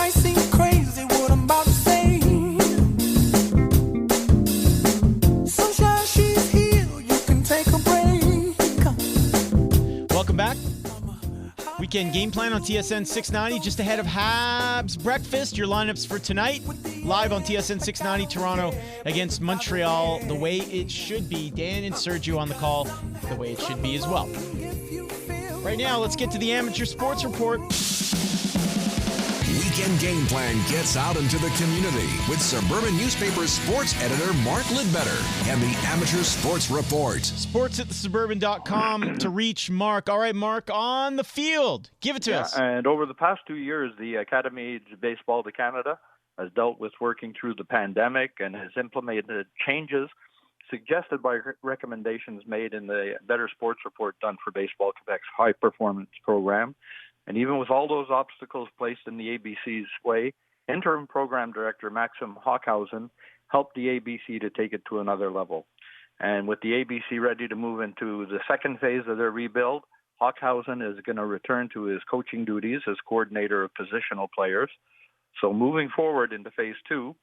might seem crazy what I'm about to say. Sunshine, she's here. You can take a break. Welcome back. Weekend game plan on TSN 690, just ahead of Habs breakfast. Your lineups for tonight, live on TSN 690, Toronto against Montreal. The way it should be. Dan and Sergio on the call, the way it should be as well. Right now, let's get to the Amateur Sports Report. Weekend Game Plan gets out into the community with Suburban Newspaper sports editor Mark Lidbetter and the Amateur Sports Report. Sports at thesuburban.com to reach Mark. All right, Mark, on the field. Give it to us. And over the past 2 years, the Academy of Baseball de Canada has dealt with working through the pandemic and has implemented changes suggested by recommendations made in the Better Sports Report done for Baseball Quebec's high performance program. And even with all those obstacles placed in the ABC's way, interim program director Maxim Hockhausen helped the ABC to take it to another level. And with the ABC ready to move into the second phase of their rebuild, Hockhausen is going to return to his coaching duties as coordinator of positional players. So moving forward into phase two,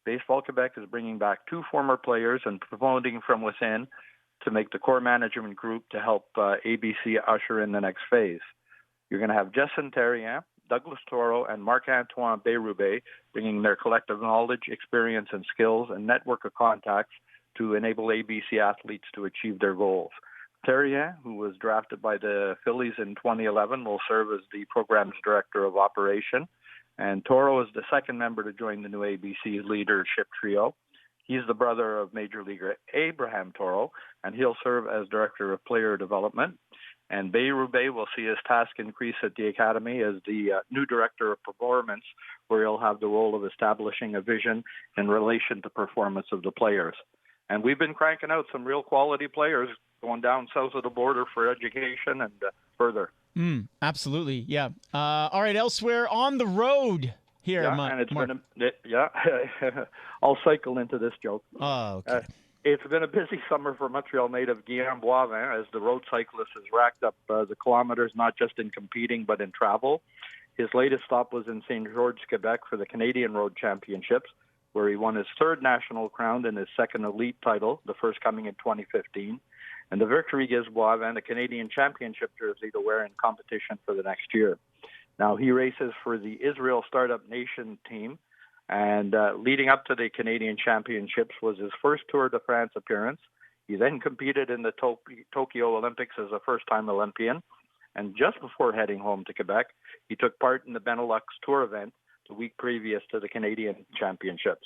Baseball Quebec is bringing back 2 former players and promoting from within to make the core management group to help ABC usher in the next phase. You're going to have Justin Therrien, Douglas Toro, and Marc-Antoine Bérubé bringing their collective knowledge, experience, and skills and network of contacts to enable ABC athletes to achieve their goals. Therrien, who was drafted by the Phillies in 2011, will serve as the program's director of operation. And Toro is the second member to join the new ABC leadership trio. He's the brother of Major Leaguer Abraham Toro, and he'll serve as director of player development. And Bérubé will see his task increase at the Academy as the new director of performance, where he'll have the role of establishing a vision in relation to performance of the players. And we've been cranking out some real quality players going down south of the border for education and further. Absolutely, yeah. All right, elsewhere on the road here, and it's Mark. I'll cycle into this joke. Oh, okay. It's been a busy summer for Montreal native Guillaume Boivin as the road cyclist has racked up the kilometers, not just in competing, but in travel. His latest stop was in St. George, Quebec for the Canadian Road Championships, where he won his 3rd national crown and his 2nd elite title, the first coming in 2015. And the victory gives Boivin a Canadian championship jersey to wear in competition for the next year. Now, he races for the Israel Startup Nation team, and leading up to the Canadian Championships was his first Tour de France appearance. He then competed in the Tokyo Olympics as a first-time Olympian. And just before heading home to Quebec, he took part in the Benelux Tour event the week previous to the Canadian Championships.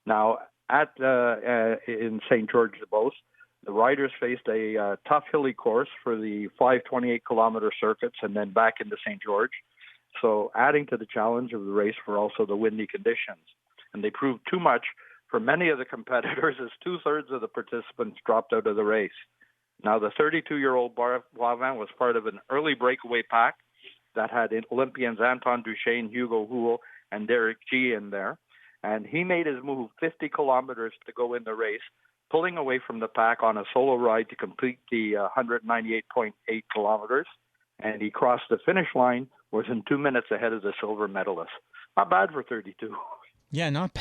Now, in St. George-de-Beauce, the riders faced a tough hilly course for the 528-kilometer circuits and then back into St. George. So adding to the challenge of the race were also the windy conditions. And they proved too much for many of the competitors as 2/3 of the participants dropped out of the race. Now, the 32-year-old Boivin was part of an early breakaway pack that had Olympians Anton Duchesne, Hugo Houle, and Derek G in there. And he made his move 50 kilometers to go in the race, pulling away from the pack on a solo ride to complete the 198.8 kilometers. And he crossed the finish line within 2 minutes ahead of the silver medalist. Not bad for 32. Yeah, not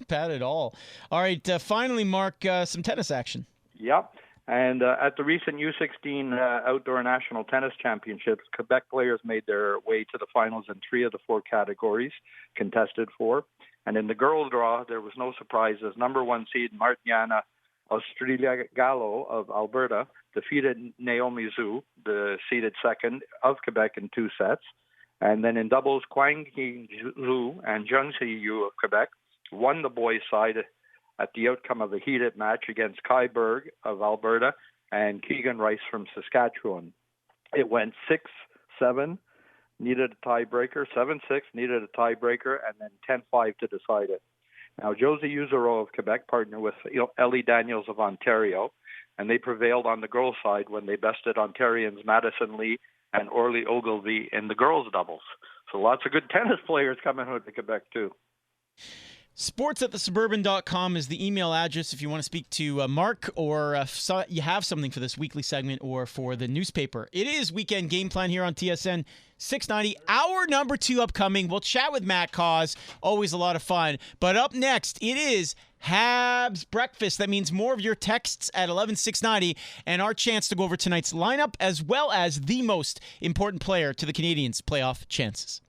bad at all. All right, finally, Mark, some tennis action. Yep. And at the recent U16 Outdoor National Tennis Championships, Quebec players made their way to the finals in 3 of the 4 categories contested for. And in the girls' draw, there was no surprise as number 1 seed Martiana Australia-Gallo of Alberta defeated Naomi Zhu, the seeded second of Quebec, in 2 sets. And then in doubles, Quang Qi Zhu and Zheng Yu of Quebec won the boys' side at the outcome of a heated match against Kai Berg of Alberta and Keegan Rice from Saskatchewan. It went 6-7, needed a tiebreaker, 7-6, needed a tiebreaker, and then 10-5 to decide it. Now, Josie Uzero of Quebec partnered with Ellie Daniels of Ontario, and they prevailed on the girls' side when they bested Ontarians Madison Lee and Orly Ogilvy in the girls' doubles. So lots of good tennis players coming out of Quebec, too. Sports@thesuburban.com is the email address if you want to speak to Mark, or if you have something for this weekly segment or for the newspaper. It is Weekend Game Plan here on TSN 690. Hour number 2 upcoming. We'll chat with Matt Cause. Always a lot of fun. But up next, it is Habs Breakfast. That means more of your texts at 11-690 and our chance to go over tonight's lineup as well as the most important player to the Canadiens' playoff chances.